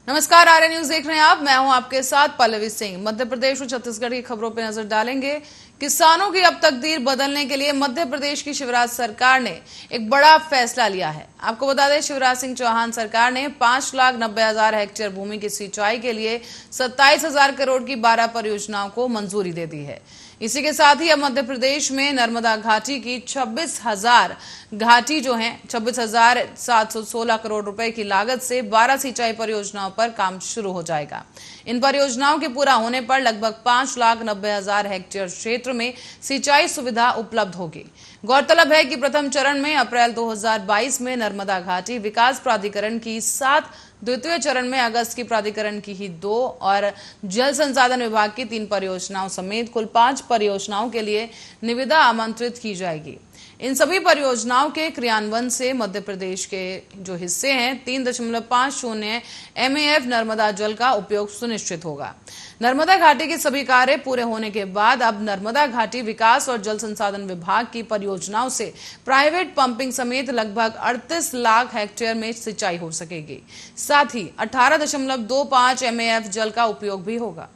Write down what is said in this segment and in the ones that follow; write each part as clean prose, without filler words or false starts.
नमस्कार, आर्य न्यूज देख रहे हैं आप। मैं हूं आपके साथ पल्लवी सिंह। मध्य प्रदेश और छत्तीसगढ़ की खबरों पर नजर डालेंगे। किसानों की अब तकदीर बदलने के लिए मध्य प्रदेश की शिवराज सरकार ने एक बड़ा फैसला लिया है। आपको बता दें, शिवराज सिंह चौहान सरकार ने 5,90,000 हेक्टेयर भूमि की सिंचाई के लिए 27,000 करोड़ की 12 परियोजनाओं को मंजूरी दे दी है। इसी के साथ ही अब मध्य प्रदेश में नर्मदा घाटी की 26,000 घाटी जो है 26,716 करोड़ रुपए की लागत से 12 सिंचाई परियोजनाओं पर काम शुरू हो जाएगा। इन परियोजनाओं के पूरा होने पर लगभग 5,90,000 हेक्टेयर क्षेत्र में सिंचाई सुविधा उपलब्ध होगी। गौरतलब है कि प्रथम चरण में अप्रैल 2022 में नर्मदा घाटी विकास प्राधिकरण की 7, द्वितीय चरण में अगस्त की प्राधिकरण की ही 2 और जल संसाधन विभाग की 3 परियोजनाओं समेत कुल 5 परियोजनाओं के लिए निविदा आमंत्रित की जाएगी। इन सभी परियोजनाओं के क्रियान्वयन से मध्य प्रदेश के जो हिस्से हैं 3.50 MAF नर्मदा जल का उपयोग सुनिश्चित होगा। नर्मदा घाटी के सभी कार्य पूरे होने के बाद अब नर्मदा घाटी विकास और जल संसाधन विभाग की परियोजनाओं से प्राइवेट पंपिंग समेत लगभग 38 लाख हेक्टेयर में सिंचाई हो सकेगी। साथ ही 18.25 MAF जल का उपयोग भी होगा।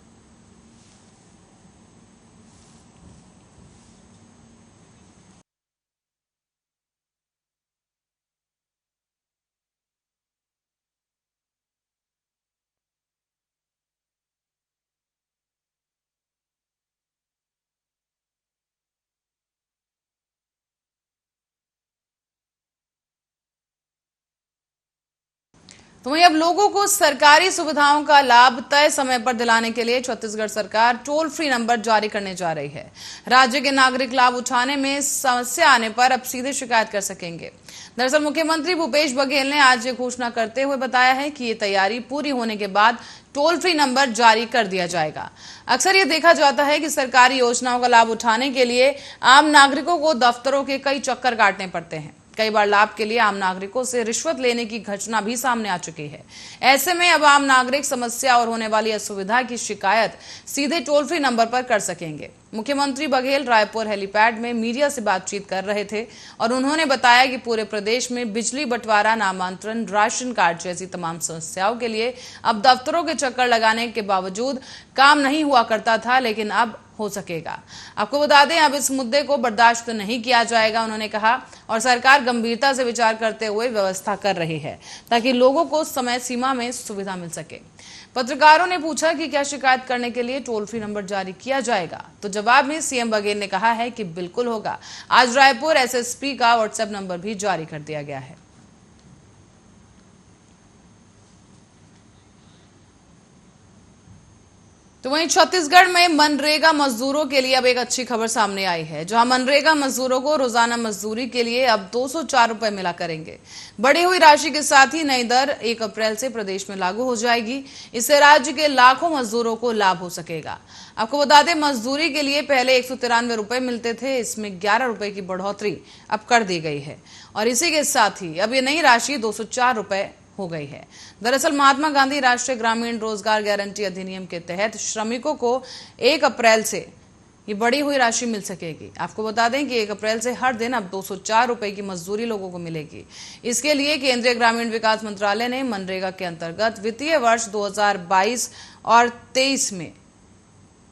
तो वहीं अब लोगों को सरकारी सुविधाओं का लाभ तय समय पर दिलाने के लिए छत्तीसगढ़ सरकार टोल फ्री नंबर जारी करने जा रही है। राज्य के नागरिक लाभ उठाने में समस्या आने पर अब सीधे शिकायत कर सकेंगे। दरअसल मुख्यमंत्री भूपेश बघेल ने आज ये घोषणा करते हुए बताया है कि ये तैयारी पूरी होने के बाद टोल फ्री नंबर जारी कर दिया जाएगा। अक्सर ये देखा जाता है कि सरकारी योजनाओं का लाभ उठाने के लिए आम नागरिकों को दफ्तरों के कई चक्कर काटने पड़ते हैं। कई बार लाभ के लिए आम नागरिकों से रिश्वत लेने की घटना भी सामने आ चुकी है। ऐसे में अब आम नागरिक समस्या और होने वाली असुविधा की शिकायत सीधे टोल फ्री नंबर पर कर सकेंगे। मुख्यमंत्री बघेल रायपुर हेलीपैड में मीडिया से बातचीत कर रहे थे और उन्होंने बताया कि पूरे प्रदेश में बिजली बंटवारा, नामांतरण, राशन कार्ड जैसी तमाम समस्याओं के लिए अब दफ्तरों के चक्कर लगाने के बावजूद काम नहीं हुआ करता था, लेकिन अब हो सकेगा। आपको बता दें, अब इस मुद्दे को बर्दाश्त नहीं किया जाएगा, उन्होंने कहा, और सरकार गंभीरता से विचार करते हुए व्यवस्था कर रही है ताकि लोगों को समय सीमा में सुविधा मिल सके। पत्रकारों ने पूछा कि क्या शिकायत करने के लिए टोल फ्री नंबर जारी किया जाएगा, तो जवाब में सीएम बघेल ने कहा है कि बिल्कुल होगा। आज रायपुर एसएसपी का व्हाट्सएप नंबर भी जारी कर दिया गया है। तो वहीं छत्तीसगढ़ में मनरेगा मजदूरों के लिए अब एक अच्छी खबर सामने आई है, जहां मनरेगा मजदूरों को रोजाना मजदूरी के लिए अब 204 रुपए मिला करेंगे। बढ़ी हुई राशि के साथ ही नई दर 1 अप्रैल से प्रदेश में लागू हो जाएगी। इससे राज्य के लाखों मजदूरों को लाभ हो सकेगा। आपको बता दें, मजदूरी के लिए पहले 193 रुपए मिलते थे, इसमें 11 रुपए की बढ़ोतरी अब कर दी गई है और इसी के साथ ही अब ये नई राशि 204 रुपए हो गई है। दरअसल महात्मा गांधी राष्ट्रीय ग्रामीण रोजगार गारंटी अधिनियम के तहत श्रमिकों को 1 अप्रैल से ये बढ़ी हुई राशि मिल सकेगी। आपको बता दें कि 1 अप्रैल से हर दिन अब 204 रुपए की मजदूरी लोगों को मिलेगी। इसके लिए केंद्रीय ग्रामीण विकास मंत्रालय ने मनरेगा के अंतर्गत वित्तीय वर्ष 2022 और 23 में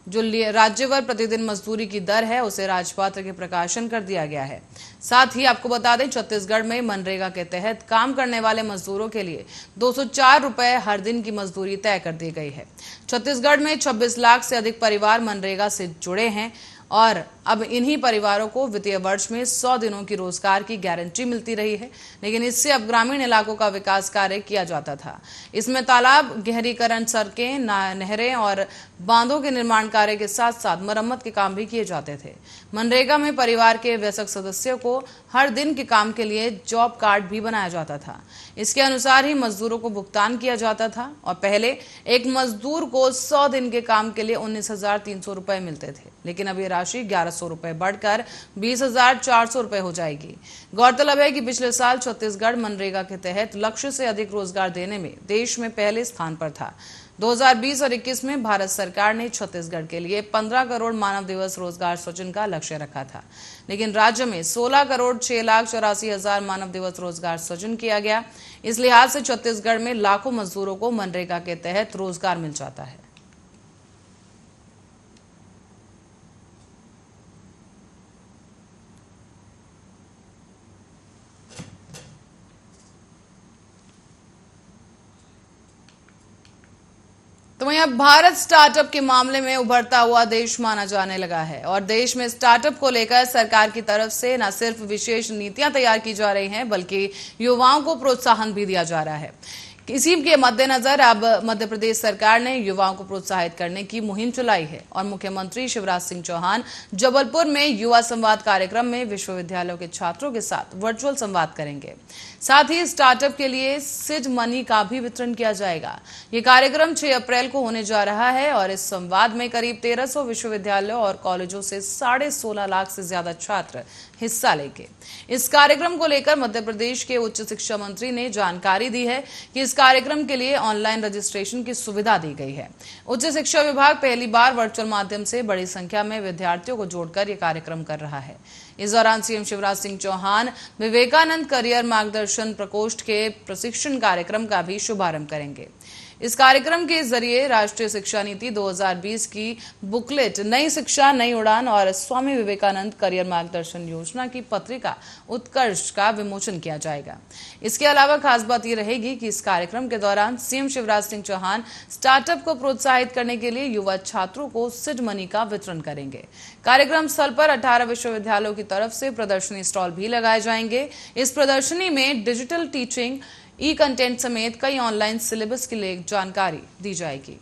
जो राज्यवार प्रतिदिन मजदूरी की दर है उसे राजपत्र के प्रकाशन कर दिया गया है। साथ ही आपको बता दें, छत्तीसगढ़ में मनरेगा के तहत काम करने वाले मजदूरों के लिए 204 रुपए हर दिन की मजदूरी तय कर दी गई है। छत्तीसगढ़ में 26 लाख से अधिक परिवार मनरेगा से जुड़े हैं और अब इन्हीं परिवारों को वित्तीय वर्ष में 100 दिनों की रोजगार की गारंटी मिलती रही है, लेकिन इससे अब ग्रामीण इलाकों का विकास कार्य किया जाता था। इसमें तालाब, गहरीकरण, सड़कें, नहरें और बांधों के निर्माण कार्य के साथ साथ मरम्मत के काम भी किए जाते थे। मनरेगा में परिवार के वयस्क सदस्यों को हर दिन के काम के लिए जॉब कार्ड भी बनाया जाता था। इसके अनुसार ही मजदूरों को भुगतान किया जाता था और पहले एक मजदूर को 100 दिन के काम के लिए 19,300 रुपए मिलते थे, लेकिन अब ये राशि 1100 400 रुपए बढ़कर 20,400 रुपए हो जाएगी। गौरतलब है कि पिछले साल छत्तीसगढ़ मनरेगा के तहत लक्ष्य से अधिक रोजगार देने में देश में पहले स्थान पर था। 2020 और 21 में भारत सरकार ने छत्तीसगढ़ के लिए 15 करोड़ मानव दिवस रोजगार सृजन का लक्ष्य रखा था, लेकिन राज्य में 16 करोड़ 6,84,000 मानव दिवस रोजगार सृजन किया गया। इस लिहाज से छत्तीसगढ़ में लाखों मजदूरों को मनरेगा के तहत रोजगार मिल जाता है। तो वहीं अब भारत स्टार्टअप के मामले में उभरता हुआ देश माना जाने लगा है और देश में स्टार्टअप को लेकर सरकार की तरफ से न सिर्फ विशेष नीतियां तैयार की जा रही हैं, बल्कि युवाओं को प्रोत्साहन भी दिया जा रहा है। इसी के मद्देनजर अब मध्य प्रदेश सरकार ने युवाओं को प्रोत्साहित करने की मुहिम चलाई है और मुख्यमंत्री शिवराज सिंह चौहान जबलपुर में युवा संवाद कार्यक्रम में विश्वविद्यालयों के छात्रों के साथ वर्चुअल संवाद करेंगे। साथ ही स्टार्टअप के लिए सीड मनी का भी वितरण किया जाएगा। ये कार्यक्रम 6 अप्रैल को होने जा रहा है और इस संवाद में करीब 1300 विश्वविद्यालयों और कॉलेजों से 16.5 लाख से ज्यादा छात्र हिस्सा लेंगे। इस कार्यक्रम को लेकर मध्य प्रदेश के उच्च शिक्षा मंत्री ने जानकारी दी है कि इस कार्यक्रम के लिए ऑनलाइन रजिस्ट्रेशन की सुविधा दी गई है। उच्च शिक्षा विभाग पहली बार वर्चुअल माध्यम से बड़ी संख्या में विद्यार्थियों को जोड़कर यह कार्यक्रम कर रहा है। इस दौरान सीएम शिवराज सिंह चौहान विवेकानंद करियर मार्गदर्शन प्रकोष्ठ के प्रशिक्षण कार्यक्रम का भी शुभारंभ करेंगे। इस कार्यक्रम के जरिए राष्ट्रीय शिक्षा नीति 2020 की बुकलेट नई शिक्षा नई उड़ान और स्वामी विवेकानंद करियर मार्गदर्शन योजना की पत्रिका उत्कर्ष का विमोचन किया जाएगा। इसके अलावा खास बात यह रहेगी कि इस कार्यक्रम के दौरान सीएम शिवराज सिंह चौहान स्टार्टअप को प्रोत्साहित करने के लिए युवा छात्रों को सीड मनी का वितरण करेंगे। कार्यक्रम स्थल पर 18 विश्वविद्यालयों की तरफ से प्रदर्शनी स्टॉल भी लगाए जाएंगे। इस प्रदर्शनी में डिजिटल टीचिंग, ई कंटेंट समेत कई ऑनलाइन सिलेबस की लिए जानकारी दी जाएगी।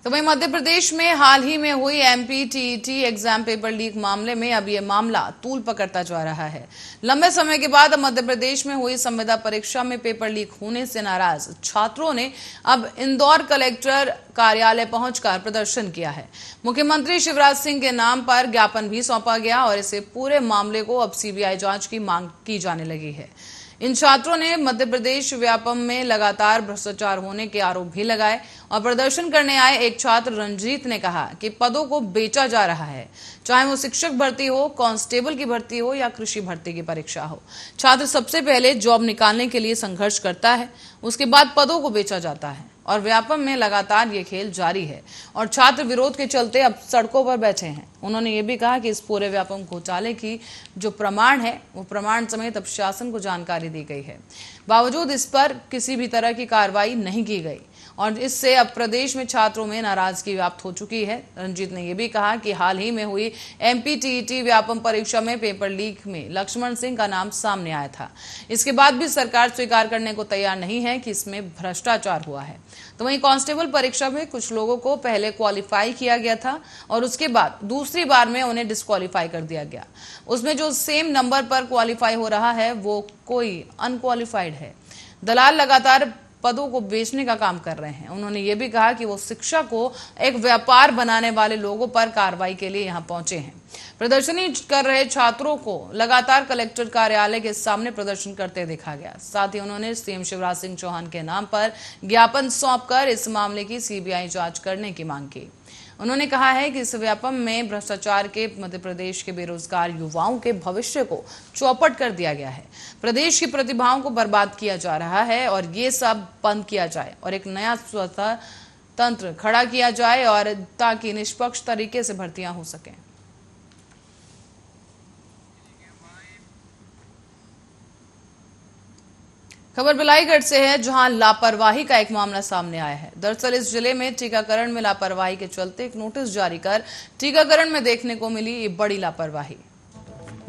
तो वहीं मध्य प्रदेश में हाल ही में हुई MP TET exam paper leak मामले में अब यह मामला तूल पकड़ता जा रहा है। लंबे समय के बाद मध्य प्रदेश में हुई संविदा परीक्षा में पेपर लीक होने से नाराज छात्रों ने अब इंदौर कलेक्टर कार्यालय पहुंचकर प्रदर्शन किया है। मुख्यमंत्री शिवराज सिंह के नाम पर ज्ञापन भी सौंपा गया और इसे पूरे मामले को अब सीबीआई जांच की मांग की जाने लगी है। इन छात्रों ने मध्य प्रदेश व्यापम में लगातार भ्रष्टाचार होने के आरोप भी लगाए और प्रदर्शन करने आए एक छात्र रंजीत ने कहा कि पदों को बेचा जा रहा है, चाहे वो शिक्षक भर्ती हो, कांस्टेबल की भर्ती हो या कृषि भर्ती की परीक्षा हो। छात्र सबसे पहले जॉब निकालने के लिए संघर्ष करता है, उसके बाद पदों को बेचा जाता है और व्यापम में लगातार ये खेल जारी है और छात्र विरोध के चलते अब सड़कों पर बैठे हैं। उन्होंने ये भी कहा कि इस पूरे व्यापम घोटाले की जो प्रमाण है वो प्रमाण समेत अब शासन को जानकारी दी गई है। बावजूद इस पर किसी भी तरह की कार्रवाई नहीं की गई और इससे अब प्रदेश में छात्रों में नाराजगी व्याप्त हो चुकी है। रंजीत ने यह भी कहा कि हाल ही में हुई एमपी टीईटी व्यापम परीक्षा में पेपर लीक में लक्ष्मण सिंह का नाम सामने आया था। इसके बाद भी सरकार स्वीकार करने को तैयार नहीं है कि इसमें भ्रष्टाचार हुआ है। तो वहीं कांस्टेबल परीक्षा में कुछ लोगों को पहले क्वालिफाई किया गया था और उसके बाद दूसरी बार में उन्हें डिस्क्वालीफाई कर दिया गया। उसमें जो सेम नंबर पर क्वालिफाई हो रहा है वो कोई अनक्वालिफाइड है। दलाल लगातार पदों को बेचने का काम कर रहे हैं। उन्होंने ये भी कहा कि वो शिक्षा को एक व्यापार बनाने वाले लोगों पर कार्रवाई के लिए यहां पहुंचे हैं। प्रदर्शनी कर रहे छात्रों को लगातार कलेक्टर कार्यालय के सामने प्रदर्शन करते देखा गया। साथ ही उन्होंने सीएम शिवराज सिंह चौहान के नाम पर ज्ञापन सौंपकर इस मामले की सीबीआई जांच करने की मांग की। उन्होंने कहा है कि इस व्यापम में भ्रष्टाचार के मध्य प्रदेश के बेरोजगार युवाओं के भविष्य को चौपट कर दिया गया है। प्रदेश की प्रतिभाओं को बर्बाद किया जा रहा है और ये सब बंद किया जाए और एक नया स्वतंत्र तंत्र खड़ा किया जाए और ताकि निष्पक्ष तरीके से भर्तियां हो सकें। खबर बिलाईगढ़ से है, जहां लापरवाही का एक मामला सामने आया है। दरअसल इस जिले में टीकाकरण में लापरवाही के चलते एक नोटिस जारी कर टीकाकरण में देखने को मिली ये बड़ी लापरवाही।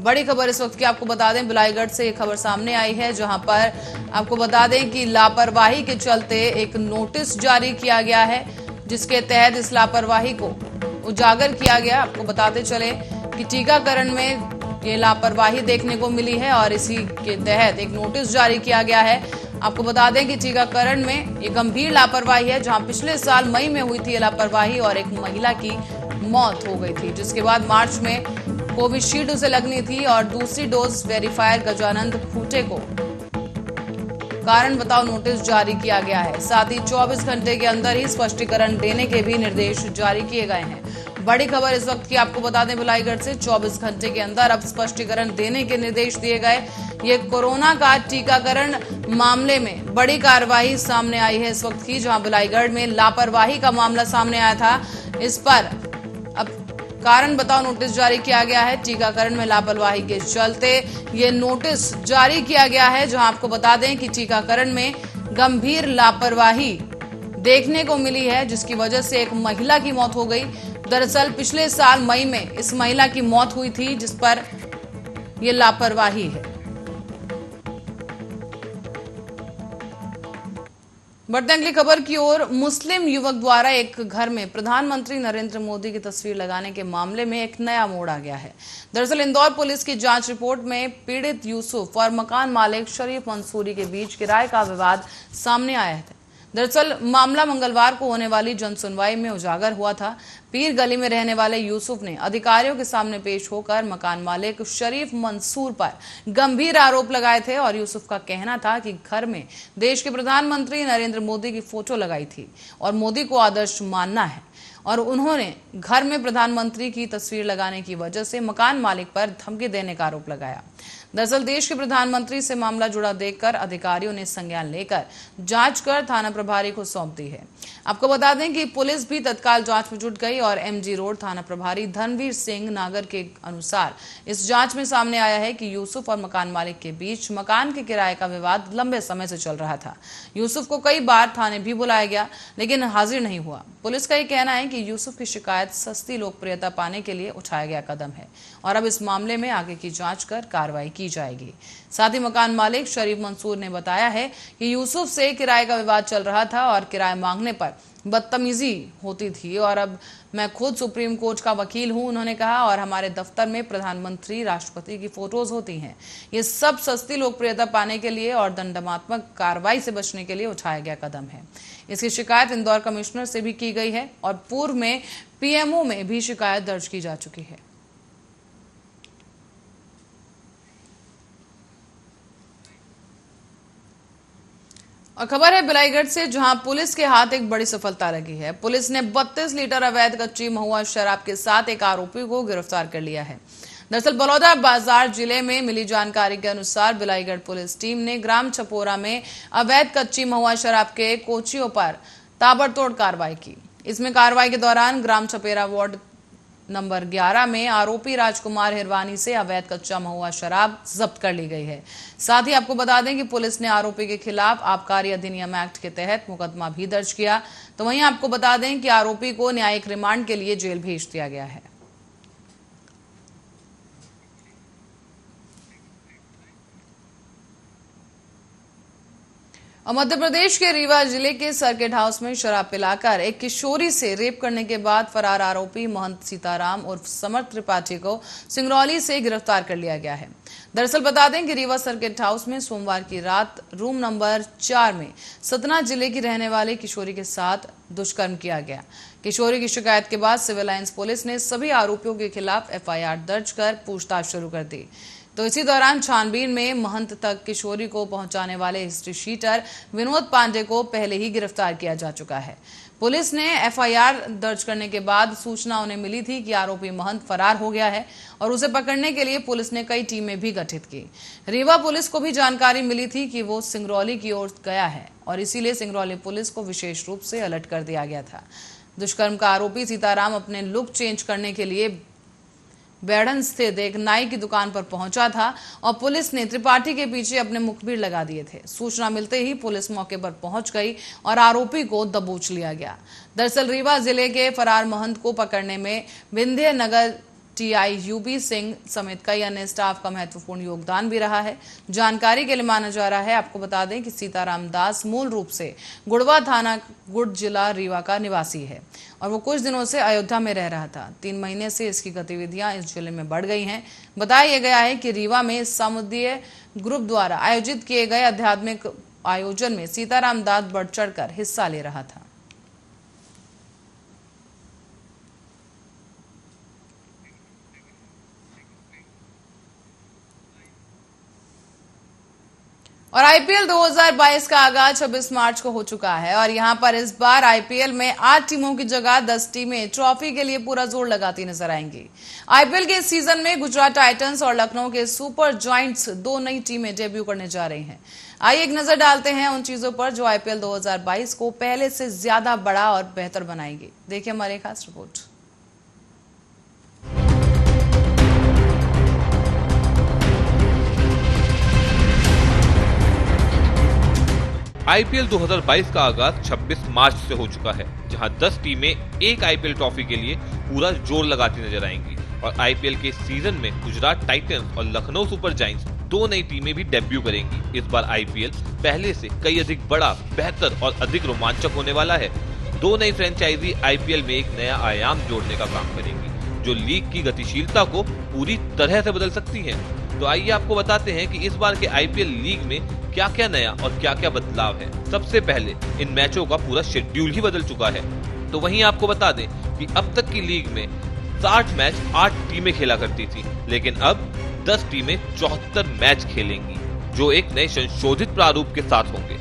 बड़ी खबर इस वक्त की आपको बता दें, बिलाईगढ़ से ये खबर सामने आई है, जहां पर आपको बता दें कि लापरवाही के चलते एक नोटिस जारी किया गया है, जिसके तहत इस लापरवाही को उजागर किया गया। आपको बताते चले कि टीकाकरण में ये लापरवाही देखने को मिली है और इसी के तहत एक नोटिस जारी किया गया है। आपको बता दें कि टीकाकरण में ये गंभीर लापरवाही है, जहां पिछले साल मई में हुई थी ये लापरवाही और एक महिला की मौत हो गई थी, जिसके बाद मार्च में कोविशील्ड उसे लगनी थी और दूसरी डोज वेरीफायर गजानंद खूंटे को कारण बताओ नोटिस जारी किया गया है। साथ ही 24 घंटे के अंदर ही स्पष्टीकरण देने के भी निर्देश जारी किए गए हैं। बड़ी खबर इस वक्त की आपको बता दें बिलाईगढ़ से, 24 घंटे के अंदर अब स्पष्टीकरण देने के निर्देश दिए गए। ये कोरोना का टीकाकरण मामले में बड़ी कार्रवाई सामने आई है इस वक्त की, जहां बिलाईगढ़ में लापरवाही का मामला सामने आया था। इस पर अब कारण बताओ नोटिस जारी किया गया है। टीकाकरण में लापरवाही के चलते ये नोटिस जारी किया गया है, जहां आपको बता दें कि टीकाकरण में गंभीर लापरवाही देखने को मिली है, जिसकी वजह से एक महिला की मौत हो गई। दरअसल पिछले साल मई में इस महिला की मौत हुई थी, जिस पर यह लापरवाही है। बढ़ते अगली खबर की ओर। मुस्लिम युवक द्वारा एक घर में प्रधानमंत्री नरेंद्र मोदी की तस्वीर लगाने के मामले में एक नया मोड़ आ गया है। दरअसल इंदौर पुलिस की जांच रिपोर्ट में पीड़ित यूसुफ और मकान मालिक शरीफ मंसूरी के बीच किराए का विवाद सामने आया है। दरअसल मामला मंगलवार को होने वाली जनसुनवाई में उजागर हुआ था। पीर गली में रहने वाले यूसुफ ने अधिकारियों के सामने पेश होकर मकान मालिक शरीफ मंसूर पर गंभीर आरोप लगाए थे और यूसुफ का कहना था कि घर में देश के प्रधानमंत्री नरेंद्र मोदी की फोटो लगाई थी और मोदी को आदर्श मानना है, और उन्होंने घर में प्रधानमंत्री की तस्वीर लगाने की वजह से मकान मालिक पर धमकी देने का आरोप लगाया। दरअसल देश के प्रधानमंत्री से मामला जुड़ा देखकर अधिकारियों ने संज्ञान लेकर जांच कर थाना प्रभारी को सौंप दी है। आपको बता दें कि पुलिस भी तत्काल जांच में जुट गई और एमजी रोड थाना प्रभारी धनवीर सिंह नागर के अनुसार इस जांच में सामने आया है कि यूसुफ और मकान मालिक के बीच मकान के किराए का विवाद लंबे समय से चल रहा था। यूसुफ को कई बार थाने भी बुलाया गया, लेकिन हाजिर नहीं हुआ। पुलिस का यह कहना है कि यूसुफ की शिकायत सस्ती लोकप्रियता पाने के लिए उठाया गया कदम है और अब इस मामले में आगे की जांच कर कार्रवाई की जाएगी। साथ ही मकान मालिक शरीफ मंसूर ने बताया है कि यूसुफ से किराए का विवाद चल रहा था और किराया मांगने पर बदतमीजी होती थी और अब मैं खुद सुप्रीम कोर्ट का वकील हूं, उन्होंने कहा, और हमारे दफ्तर में प्रधानमंत्री राष्ट्रपति की फोटोज होती हैं। ये सब सस्ती लोकप्रियता पाने के लिए और दंडात्मक कार्रवाई से बचने के लिए उठाया गया कदम है। इसकी शिकायत इंदौर कमिश्नर से भी की गई है और पूर्व में पीएमओ में भी शिकायत दर्ज की जा चुकी है। और खबर है बिलाईगढ़ से, जहां पुलिस के हाथ एक बड़ी सफलता लगी है। पुलिस ने 32 लीटर अवैध कच्ची महुआ शराब के साथ एक आरोपी को गिरफ्तार कर लिया है। दरअसल बलौदा बाजार जिले में मिली जानकारी के अनुसार बिलाईगढ़ पुलिस टीम ने ग्राम छपोरा में अवैध कच्ची महुआ शराब के कोचियों पर ताबड़तोड़ कार्रवाई की। इसमें कार्रवाई के दौरान ग्राम छपेरा वार्ड नंबर 11 में आरोपी राजकुमार हिरवानी से अवैध कच्चा महुआ शराब जब्त कर ली गई है। साथ ही आपको बता दें कि पुलिस ने आरोपी के खिलाफ आबकारी अधिनियम एक्ट के तहत मुकदमा भी दर्ज किया। तो वहीं आपको बता दें कि आरोपी को न्यायिक रिमांड के लिए जेल भेज दिया गया है। और मध्य प्रदेश के रीवा जिले के सर्किट हाउस में शराब पिलाकर एक किशोरी से रेप करने के बाद फरार आरोपी महंत सीताराम उर्फ समर्थ त्रिपाठी को सिंगरौली से गिरफ्तार कर लिया गया है। दरअसल बता दें कि रीवा सर्किट हाउस में सोमवार की रात रूम नंबर 4 में सतना जिले की रहने वाली किशोरी के साथ दुष्कर्म किया गया। किशोरी की शिकायत के बाद सिविल लाइंस पुलिस ने सभी आरोपियों के खिलाफ एफआईआर दर्ज कर पूछताछ शुरू कर दी। तो इसी दौरान छानबीन में महंत तक किशोरी को पहुंचाने वाले हिस्ट्री शीटर विनोद पांडे को पहले ही गिरफ्तार किया जा चुका है। पुलिस ने एफआईआर दर्ज करने के बाद सूचना उन्हें मिली थी कि आरोपी महंत फरार हो गया है और उसे पकड़ने के लिए पुलिस ने कई टीमें भी गठित की। रीवा पुलिस को भी जानकारी मिली थी कि वो सिंगरौली की ओर गया है और इसीलिए सिंगरौली पुलिस को विशेष रूप से अलर्ट कर दिया गया था। दुष्कर्म का आरोपी सीताराम अपने लुक चेंज करने के लिए बैढ़न स्थित एक नाई की दुकान पर पहुंचा था और पुलिस ने त्रिपाठी के पीछे अपने मुखबिर लगा दिए थे। सूचना मिलते ही पुलिस मौके पर पहुंच गई और आरोपी को दबोच लिया गया। दरअसल रीवा जिले के फरार महंत को पकड़ने में विंध्य नगर टीआई यूपी सिंह समेत कई अन्य स्टाफ का महत्वपूर्ण योगदान भी रहा है। जानकारी के लिए माना जा रहा है, आपको बता दें कि सीताराम दास मूल रूप से गुड़वा थाना गुड़ जिला रीवा का निवासी है और वो कुछ दिनों से अयोध्या में रह रहा था। 3 महीने से इसकी गतिविधियां इस जिले में बढ़ गई हैं। बताया गया है कि रीवा में सामुदायिक ग्रुप द्वारा आयोजित किए गए आध्यात्मिक आयोजन में सीताराम दास बढ़ चढ़कर हिस्सा ले रहा था। और आईपीएल 2022 का आगाज 26 मार्च को हो चुका है और यहां पर इस बार आईपीएल में 8 टीमों की जगह 10 टीमें ट्रॉफी के लिए पूरा जोर लगाती नजर आएंगी। आईपीएल के इस सीजन में गुजरात टाइटंस और लखनऊ के सुपर जॉइंट्स 2 नई टीमें डेब्यू करने जा रही हैं। आइए एक नजर डालते हैं उन चीजों पर जो आईपीएल 2022 को पहले से ज्यादा बड़ा और बेहतर बनाएंगी। देखिए हमारी खास रिपोर्ट। आईपीएल 2022 का आगाज 26 मार्च से हो चुका है, जहां 10 टीमें एक आईपीएल ट्रॉफी के लिए पूरा जोर लगाती नजर आएंगी और आईपीएल के सीजन में गुजरात टाइटंस और लखनऊ सुपर जायंट्स 2 नई टीमें भी डेब्यू करेंगी। इस बार आईपीएल पहले से कई अधिक बड़ा, बेहतर और अधिक रोमांचक होने वाला है। 2 नई फ्रेंचाइजी आईपीएल में एक नया आयाम जोड़ने का काम करेंगी, जो लीग की गतिशीलता को पूरी तरह से बदल सकती है। तो आइए आपको बताते हैं कि इस बार के आईपीएल लीग में क्या क्या नया और क्या क्या बदलाव है। सबसे पहले इन मैचों का पूरा शेड्यूल ही बदल चुका है। तो वहीं आपको बता दें कि अब तक की लीग में 60 मैच 8 टीमें खेला करती थी, लेकिन अब 10 टीमें 74 मैच खेलेंगी, जो एक नए संशोधित प्रारूप के साथ होंगे।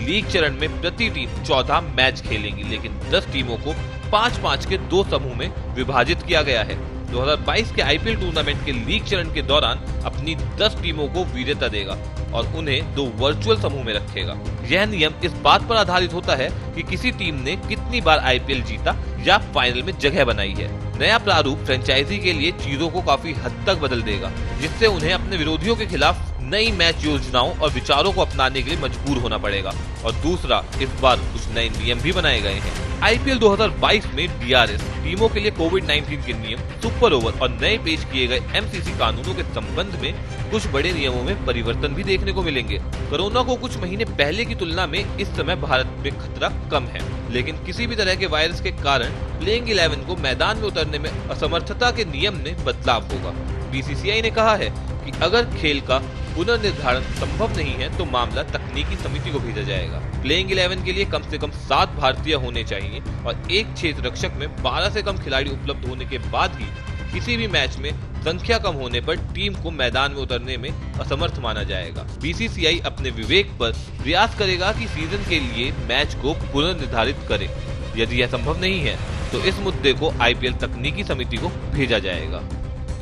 लीग चरण में प्रति टीम 14 मैच खेलेंगी, लेकिन 10 टीमों को 5-5 के 2 समूह में विभाजित किया गया है। 2022 के आईपीएल टूर्नामेंट के लीग चरण के दौरान अपनी 10 टीमों को वीरता देगा और उन्हें 2 वर्चुअल समूह में रखेगा। यह नियम इस बात पर आधारित होता है कि किसी टीम ने कितनी बार आईपीएल जीता या फाइनल में जगह बनाई है। नया प्रारूप फ्रेंचाइजी के लिए चीजों को काफी हद तक बदल देगा, जिससे उन्हें अपने विरोधियों के खिलाफ नई मैच योजनाओं और विचारों को अपनाने के लिए मजबूर होना पड़ेगा। और दूसरा, इस बार कुछ नए नियम भी बनाए गए हैं। आईपीएल 2022 में डीआरएस, टीमों के लिए कोविड-19 के नियम, सुपर ओवर और नए पेश किए गए एमसीसी कानूनों के संबंध में कुछ बड़े नियमों में परिवर्तन भी देखने को मिलेंगे। कोरोना को कुछ महीने पहले की तुलना में इस समय भारत में खतरा कम है, लेकिन किसी भी तरह के वायरस के कारण प्लेइंग 11 को मैदान में उतरने में असमर्थता के नियम में बदलाव होगा। बीसीसीआई ने कहा है कि अगर खेल का पुनर्निर्धारण संभव नहीं है तो मामला तकनीकी समिति को भेजा जाएगा। प्लेइंग 11 के लिए कम से कम 7 भारतीय होने चाहिए और एक क्षेत्र रक्षक में 12 से कम खिलाड़ी उपलब्ध होने के बाद ही किसी भी मैच में संख्या कम होने पर टीम को मैदान में उतरने में असमर्थ माना जाएगा। बीसीसीआई अपने विवेक पर प्रयास करेगा कि सीजन के लिए मैच को पुनर्निर्धारित करे। यदि यह संभव नहीं है तो इस मुद्दे को आईपीएल तकनीकी समिति को भेजा जाएगा।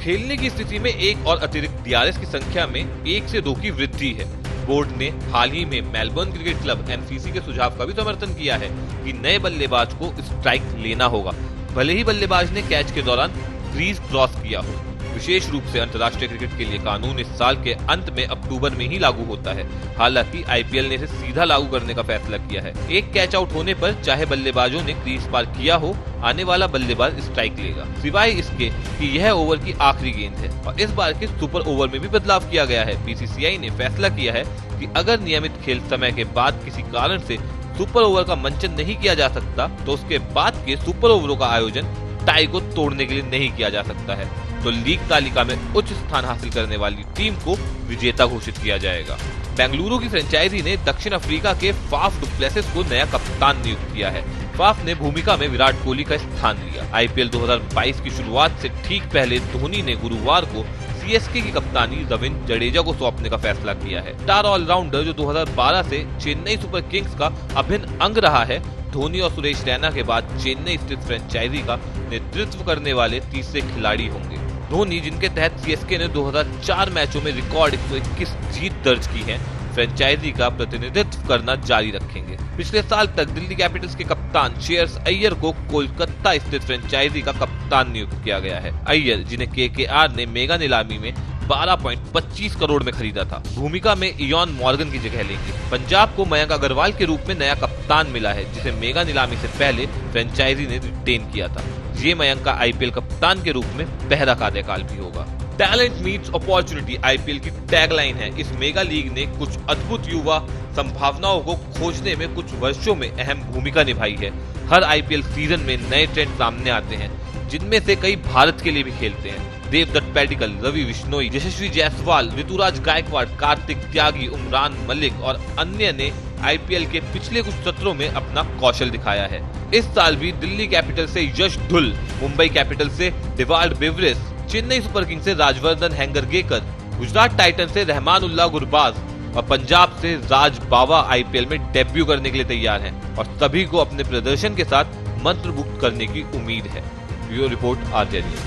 खेलने की स्थिति में एक और अतिरिक्त डीआरएस की संख्या में 1 से 2 की वृद्धि है। बोर्ड ने हाल ही में मेलबर्न क्रिकेट क्लब एमसीसी के सुझाव का भी समर्थन किया है कि नए बल्लेबाज को स्ट्राइक लेना होगा, भले ही बल्लेबाज ने कैच के दौरान क्रीज क्रॉस किया हो। विशेष रूप से अंतर्राष्ट्रीय क्रिकेट के लिए कानून इस साल के अंत में अक्टूबर में ही लागू होता है। हालांकि आईपीएल ने इसे सीधा लागू करने का फैसला किया है। एक कैच आउट होने पर चाहे बल्लेबाजों ने क्रीज पार किया हो, आने वाला बल्लेबाज स्ट्राइक लेगा, सिवाय इसके कि यह ओवर की आखिरी गेंद है। और इस बार के सुपर ओवर में भी बदलाव किया गया है। बीसीसीआई ने फैसला किया है कि अगर नियमित खेल समय के बाद किसी कारण से सुपर ओवर का मंचन नहीं किया जा सकता तो उसके बाद के सुपर ओवरों का आयोजन टाई को तोड़ने के लिए नहीं किया जा सकता है, तो लीग तालिका में उच्च स्थान हासिल करने वाली टीम को विजेता घोषित किया जाएगा। बेंगलुरु की फ्रेंचाइजी ने दक्षिण अफ्रीका के फाफ डु प्लेसिस को नया कप्तान नियुक्त किया है। फाफ ने भूमिका में विराट कोहली का स्थान लिया। आईपीएल 2022 की शुरुआत से ठीक पहले धोनी ने गुरुवार को सीएसके की कप्तानी रविंद्र जडेजा को सौंपने का फैसला किया है। स्टार ऑलराउंडर जो 2012 से चेन्नई सुपर किंग्स का अभिन्न अंग रहा है, धोनी और सुरेश रैना के बाद चेन्नई स्थित फ्रेंचाइजी का नेतृत्व करने वाले तीसरे खिलाड़ी होंगे। धोनी, जिनके तहत सीएसके ने 2004 मैचों में रिकॉर्ड 121 जीत दर्ज की है, फ्रेंचाइजी का प्रतिनिधित्व करना जारी रखेंगे। पिछले साल तक दिल्ली कैपिटल्स के कप्तान श्रेयस अय्यर को कोलकाता स्थित फ्रेंचाइजी का कप्तान नियुक्त किया गया है। अय्यर, जिन्हें केकेआर ने मेगा नीलामी में 12.25 करोड़ में खरीदा था, भूमिका में इयॉन मॉर्गन की जगह लेंगे। पंजाब को मयंक अग्रवाल के रूप में नया कप्तान मिला है, जिसे मेगा नीलामी से पहले फ्रेंचाइजी ने रिटेन किया था। ये मयंक का आईपीएल कप्तान के रूप में पहला कार्यकाल भी होगा। टैलेंट मीट्स अपॉर्चुनिटी आईपीएल की टैगलाइन है। इस मेगा लीग ने कुछ अद्भुत युवा संभावनाओं को खोजने में कुछ वर्षों में अहम भूमिका निभाई है। हर आईपीएल सीजन में नए ट्रेंड सामने आते हैं, जिनमें से कई भारत के लिए भी खेलते हैं। देवदत्त पैडिकल, रवि बिश्नोई, यशस्वी जायसवाल, ऋतुराज गायकवाड़, कार्तिक त्यागी, उमरान मलिक और अन्य ने आईपीएल के पिछले कुछ सत्रों में अपना कौशल दिखाया है। इस साल भी दिल्ली कैपिटल से यश धुल, मुंबई कैपिटल से Dewald beverage, Chennai super Kings से राजवर्धन हैंगरगेकर, गुजरात टाइटन से रहमानुल्लाह गुरबाज और पंजाब से राज बावा आईपीएल में डेब्यू करने के लिए तैयार हैं और सभी को अपने प्रदर्शन के साथ मंत्रमुग्ध करने की उम्मीद है। Bureau report RJ news.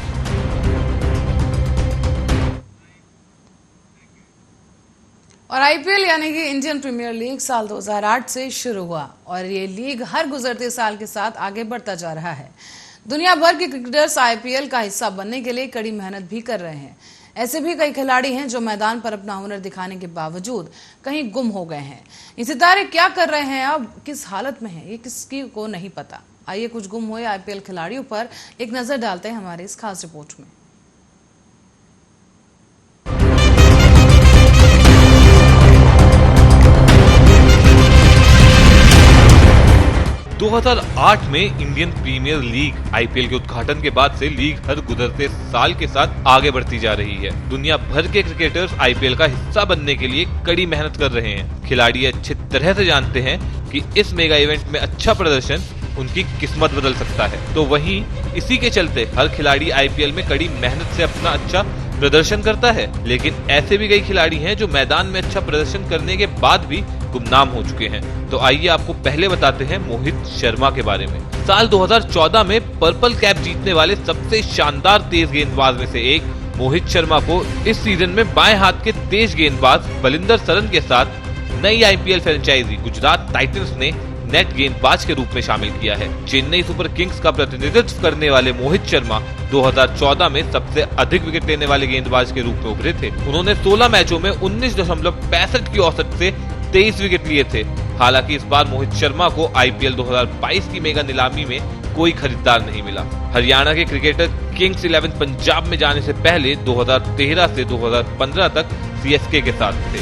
और आईपीएल यानी कि इंडियन प्रीमियर लीग साल 2008 से शुरू हुआ और ये लीग हर गुजरते साल के साथ आगे बढ़ता जा रहा है। दुनिया भर के क्रिकेटर्स आईपीएल का हिस्सा बनने के लिए कड़ी मेहनत भी कर रहे हैं। ऐसे भी कई खिलाड़ी हैं जो मैदान पर अपना हुनर दिखाने के बावजूद कहीं गुम हो गए हैं। ये सितारे क्या कर रहे हैं, अब किस हालत में हैं, ये किसी को नहीं पता। आइए कुछ गुम हुए आईपीएल खिलाड़ियों पर एक नजर डालते हैं हमारी इस खास रिपोर्ट में। 2008 में इंडियन प्रीमियर लीग आईपीएल के उद्घाटन के बाद से लीग हर गुजरते साल के साथ आगे बढ़ती जा रही है। दुनिया भर के क्रिकेटर्स आईपीएल का हिस्सा बनने के लिए कड़ी मेहनत कर रहे हैं। खिलाड़ी अच्छी तरह से जानते हैं कि इस मेगा इवेंट में अच्छा प्रदर्शन उनकी किस्मत बदल सकता है। तो वहीं इसी के चलते हर खिलाड़ी आईपीएल में कड़ी मेहनत से अपना अच्छा प्रदर्शन करता है। लेकिन ऐसे भी कई खिलाड़ी हैं जो मैदान में अच्छा प्रदर्शन करने के बाद भी गुमनाम हो चुके हैं। तो आइए आपको पहले बताते हैं मोहित शर्मा के बारे में। साल 2014 में पर्पल कैप जीतने वाले सबसे शानदार तेज गेंदबाज में से एक मोहित शर्मा को इस सीजन में बाएं हाथ के तेज गेंदबाज बलिंदर सरन के साथ नई आईपीएल फ्रेंचाइजी गुजरात टाइटंस ने नेट गेंदबाज के रूप में शामिल किया है। चेन्नई सुपर किंग्स का प्रतिनिधित्व करने वाले मोहित शर्मा 2014 में सबसे अधिक विकेट लेने वाले गेंदबाज के रूप में उभरे थे। उन्होंने 16 मैचों में 19.65 की औसत से 23 विकेट लिए थे। हालांकि इस बार मोहित शर्मा को आईपीएल 2022 की मेगा नीलामी में कोई खरीदार नहीं मिला। हरियाणा के क्रिकेटर किंग्स 11 पंजाब में जाने से पहले 2013 से 2015 तक सीएसके के साथ थे,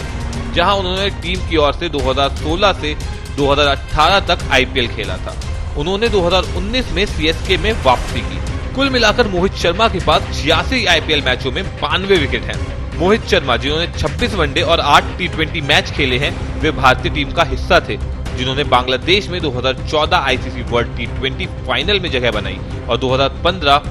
जहां उन्होंने टीम की ओर से 2016 से 2018 तक आईपीएल खेला था। उन्होंने 2019 में सीएसके में वापसी की। कुल मिलाकर मोहित शर्मा के पास 86 आईपीएल मैचों में 92 विकेट हैं। मोहित शर्मा, जिन्होंने 26 वनडे और 8 टी20 मैच खेले हैं, वे भारतीय टीम का हिस्सा थे, जिन्होंने बांग्लादेश में 2014 आईसीसी वर्ल्ड टी20 फाइनल में जगह बनाई और 2015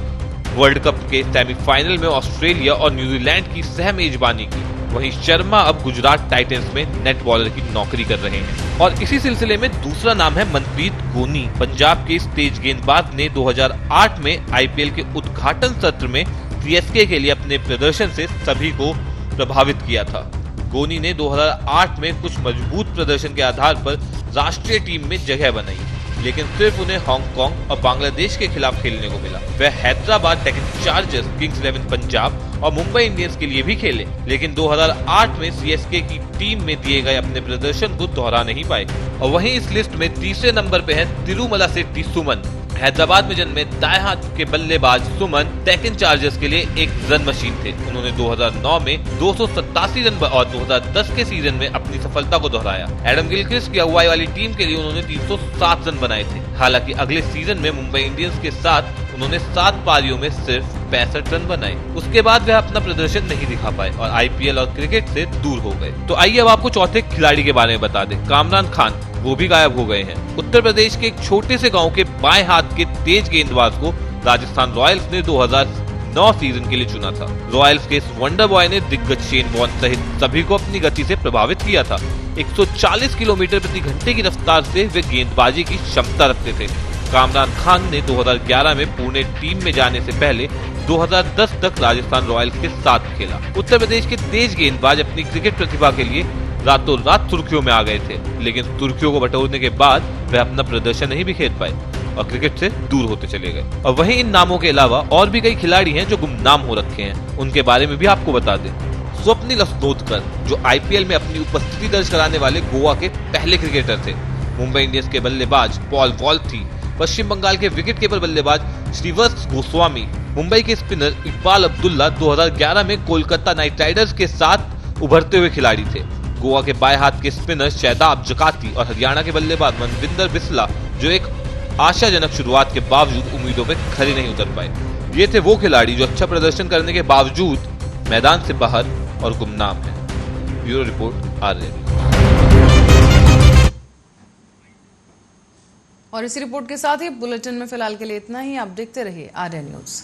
वर्ल्ड कप के सेमीफाइनल में ऑस्ट्रेलिया और न्यूजीलैंड की सह मेजबानी की। वहीं शर्मा अब गुजरात टाइटंस में नेट बॉलर की नौकरी कर रहे हैं। और इसी सिलसिले में दूसरा नाम है मनप्रीत गोनी। पंजाब के इस तेज गेंदबाज ने 2008 में आईपीएल के उद्घाटन सत्र में सीएसके के लिए अपने प्रदर्शन से सभी को प्रभावित किया था। गोनी ने 2008 में कुछ मजबूत प्रदर्शन के आधार पर राष्ट्रीय टीम में जगह बनाई, लेकिन सिर्फ उन्हें हांगकांग और बांग्लादेश के खिलाफ खेलने को मिला। वह हैदराबाद डेक्कन चार्जर्स, किंग्स 11 पंजाब और मुंबई इंडियंस के लिए भी खेले, लेकिन 2008 में सीएसके की टीम में दिए गए अपने प्रदर्शन को दोहरा नहीं पाए। और वहीं इस लिस्ट में तीसरे नंबर पे है तिरुमला सेट्टी सुमन। हैदराबाद में जन्मे दाएं हाथ के बल्लेबाज सुमन डेक्कन चार्जर्स के लिए एक रन मशीन थे। उन्होंने 2009 में 287 रन और 2010 के सीजन में अपनी सफलता को दोहराया। एडम गिलक्रिस्ट की अगुवाई वाली टीम के लिए उन्होंने 307 रन बनाए थे। हालांकि अगले सीजन में मुंबई इंडियंस के साथ उन्होंने 7 पारियों में सिर्फ 65 रन बनाए। उसके बाद वह अपना प्रदर्शन नहीं दिखा पाए और आईपीएल और क्रिकेट से दूर हो गए। तो आइए अब आपको चौथे खिलाड़ी के बारे में बता दें। कामरान खान, वो भी गायब हो गए हैं। उत्तर प्रदेश के एक छोटे से गांव के बाएं हाथ के तेज गेंदबाज को राजस्थान रॉयल्स ने 2009 सीजन के लिए चुना था। रॉयल्स के इस वंडर बॉय ने दिग्गज शेन वॉर्न सहित सभी को अपनी गति से प्रभावित किया था। 140 किलोमीटर प्रति घंटे की रफ्तार से वे गेंदबाजी की क्षमता रखते थे। कामरान खान ने 2011 में पुणे टीम में जाने से पहले 2010 तक राजस्थान रॉयल्स के साथ खेला। उत्तर प्रदेश के तेज गेंदबाज अपनी क्रिकेट प्रतिभा के लिए रातों रात सुर्खियों में आ गए थे, लेकिन सुर्खियों को बटोरने के बाद वह अपना प्रदर्शन नहीं बिखेर पाए और क्रिकेट से दूर होते चले गए। और वहीं इन नामों के अलावा और भी कई खिलाड़ी हैं जो गुमनाम हो रखे हैं, उनके बारे में भी आपको बता दें। स्वप्निल अस्नोदकर, जो आईपीएल में अपनी उपस्थिति दर्ज कराने वाले गोवा के पहले क्रिकेटर थे। मुंबई इंडियंस के बल्लेबाज पॉल वॉल्थी, पश्चिम बंगाल के विकेट कीपर बल्लेबाज श्रीवत्स गोस्वामी, मुंबई के स्पिनर इकबाल अब्दुल्ला 2011 में कोलकाता नाइट राइडर्स के साथ उभरते हुए खिलाड़ी थे। गोवा के बाएं हाथ के स्पिनर शादाब जकाती और हरियाणा के बल्लेबाज मनविंदर बिस्ला, जो एक आशाजनक शुरुआत के बावजूद उम्मीदों पे खरे नहीं उतर पाए। ये थे वो खिलाड़ी जो अच्छा प्रदर्शन करने के बावजूद मैदान से बाहर और गुमनाम है। Bureau report RJ. और इसी रिपोर्ट के साथ ही बुलेटिन में फिलहाल के लिए इतना ही। आप देखते रहिए आर्या न्यूज।